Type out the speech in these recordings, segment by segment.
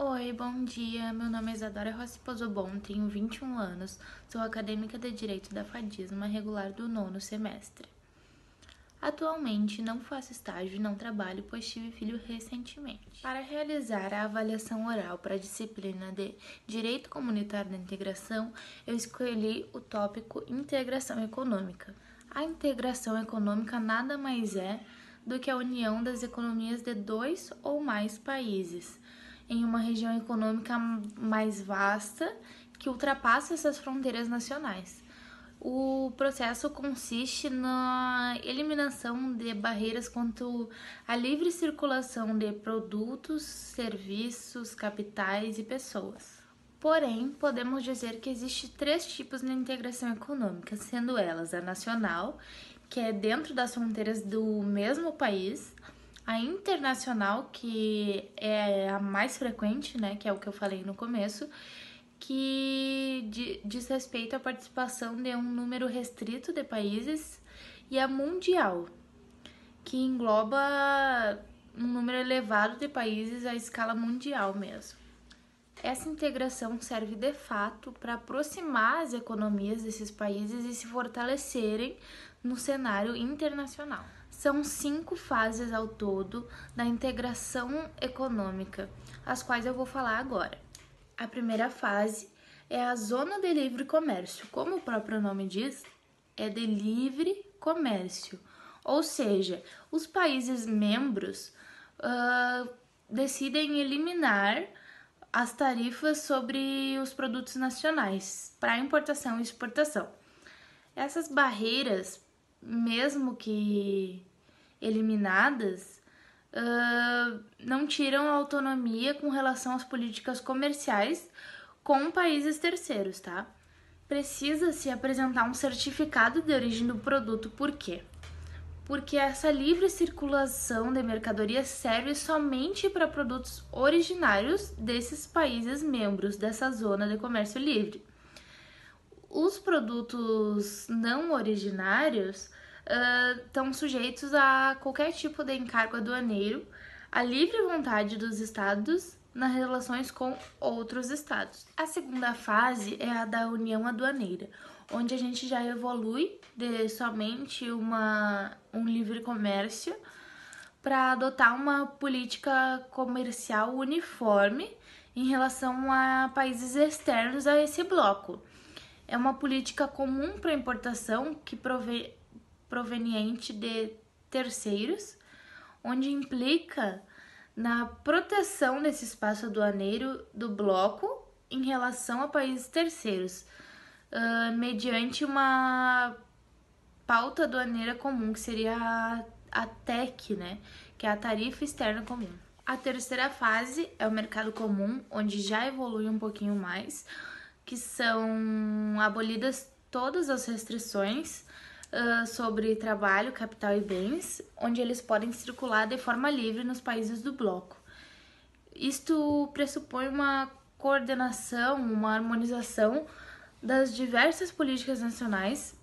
Oi, bom dia. Meu nome é Isadora Rossi Pozobon, tenho 21 anos, sou acadêmica de Direito da FADISMA regular do 9º semestre. Atualmente não faço estágio e não trabalho, pois tive filho recentemente. Para realizar a avaliação oral para a disciplina de Direito Comunitário da Integração, eu escolhi o tópico Integração Econômica. A integração econômica nada mais é do que a união das economias de dois ou mais países em uma região econômica mais vasta que ultrapassa essas fronteiras nacionais. O processo consiste na eliminação de barreiras quanto à livre circulação de produtos, serviços, capitais e pessoas. Porém, podemos dizer que existem três tipos de integração econômica, sendo elas a nacional, que é dentro das fronteiras do mesmo país, a internacional, que é a mais frequente, né, que é o que eu falei no começo, que diz respeito à participação de um número restrito de países, e a mundial, que engloba um número elevado de países à escala mundial mesmo. Essa integração serve de fato para aproximar as economias desses países e se fortalecerem no cenário internacional. São 5 fases ao todo da integração econômica, as quais eu vou falar agora. A primeira fase é a zona de livre comércio. Como o próprio nome diz, é de livre comércio. Ou seja, os países membros decidem eliminar as tarifas sobre os produtos nacionais para importação e exportação. Essas barreiras, mesmo que eliminadas, não tiram a autonomia com relação às políticas comerciais com países terceiros, tá? Precisa-se apresentar um certificado de origem do produto. Por quê? Porque essa livre circulação de mercadorias serve somente para produtos originários desses países membros dessa zona de comércio livre. Os produtos não originários estão sujeitos a qualquer tipo de encargo aduaneiro, à livre vontade dos estados nas relações com outros estados. A segunda fase é a da união aduaneira, onde a gente já evolui de somente um livre comércio para adotar uma política comercial uniforme em relação a países externos a esse bloco. É uma política comum para importação que proveniente de terceiros, onde implica na proteção desse espaço aduaneiro do bloco em relação a países terceiros, mediante uma pauta aduaneira comum, que seria a TEC, né, que é a Tarifa Externa Comum. A terceira fase é o mercado comum, onde já evolui um pouquinho mais, que são abolidas todas as restrições sobre trabalho, capital e bens, onde eles podem circular de forma livre nos países do bloco. Isto pressupõe uma coordenação, uma harmonização das diversas políticas nacionais,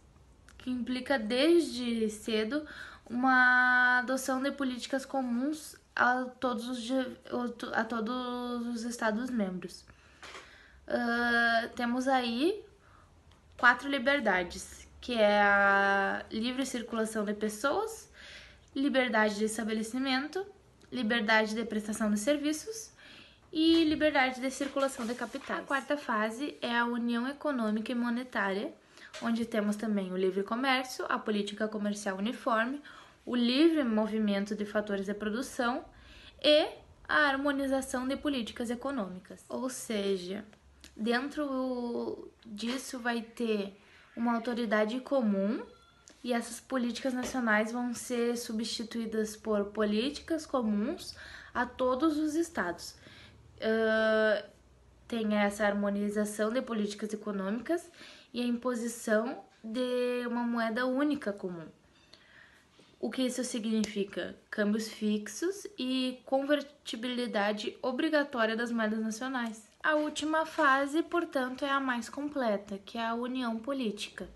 que implica desde cedo uma adoção de políticas comuns a todos os Estados-membros. Temos aí 4 liberdades, que é a livre circulação de pessoas, liberdade de estabelecimento, liberdade de prestação de serviços e liberdade de circulação de capitais. A quarta fase é a união econômica e monetária, onde temos também o livre comércio, a política comercial uniforme, o livre movimento de fatores de produção e a harmonização de políticas econômicas. Ou seja, dentro disso vai ter uma autoridade comum e essas políticas nacionais vão ser substituídas por políticas comuns a todos os estados. Tem essa harmonização de políticas econômicas e a imposição de uma moeda única comum. O que isso significa? Câmbios fixos e convertibilidade obrigatória das moedas nacionais. A última fase, portanto, é a mais completa, que é a união política.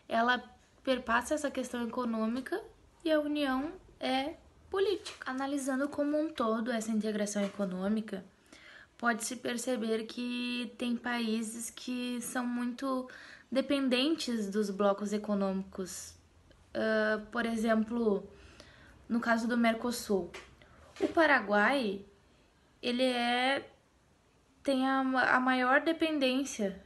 Ela perpassa essa questão econômica e a união é política. Analisando como um todo essa integração econômica, pode-se perceber que tem países que são muito dependentes dos blocos econômicos. Por exemplo, no caso do Mercosul, o Paraguai ele tem a maior dependência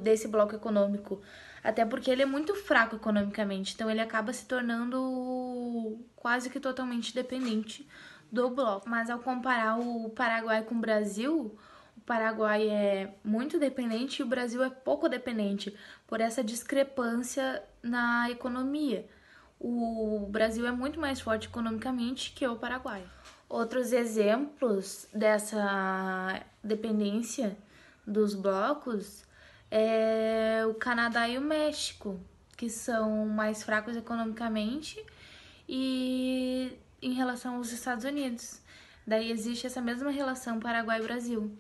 desse bloco econômico. Até porque ele é muito fraco economicamente, então ele acaba se tornando quase que totalmente dependente do bloco. Mas ao comparar o Paraguai com o Brasil, o Paraguai é muito dependente e o Brasil é pouco dependente por essa discrepância na economia. O Brasil é muito mais forte economicamente que o Paraguai. Outros exemplos dessa dependência dos blocos é o Canadá e o México, que são mais fracos economicamente e em relação aos Estados Unidos. Daí existe essa mesma relação Paraguai e Brasil.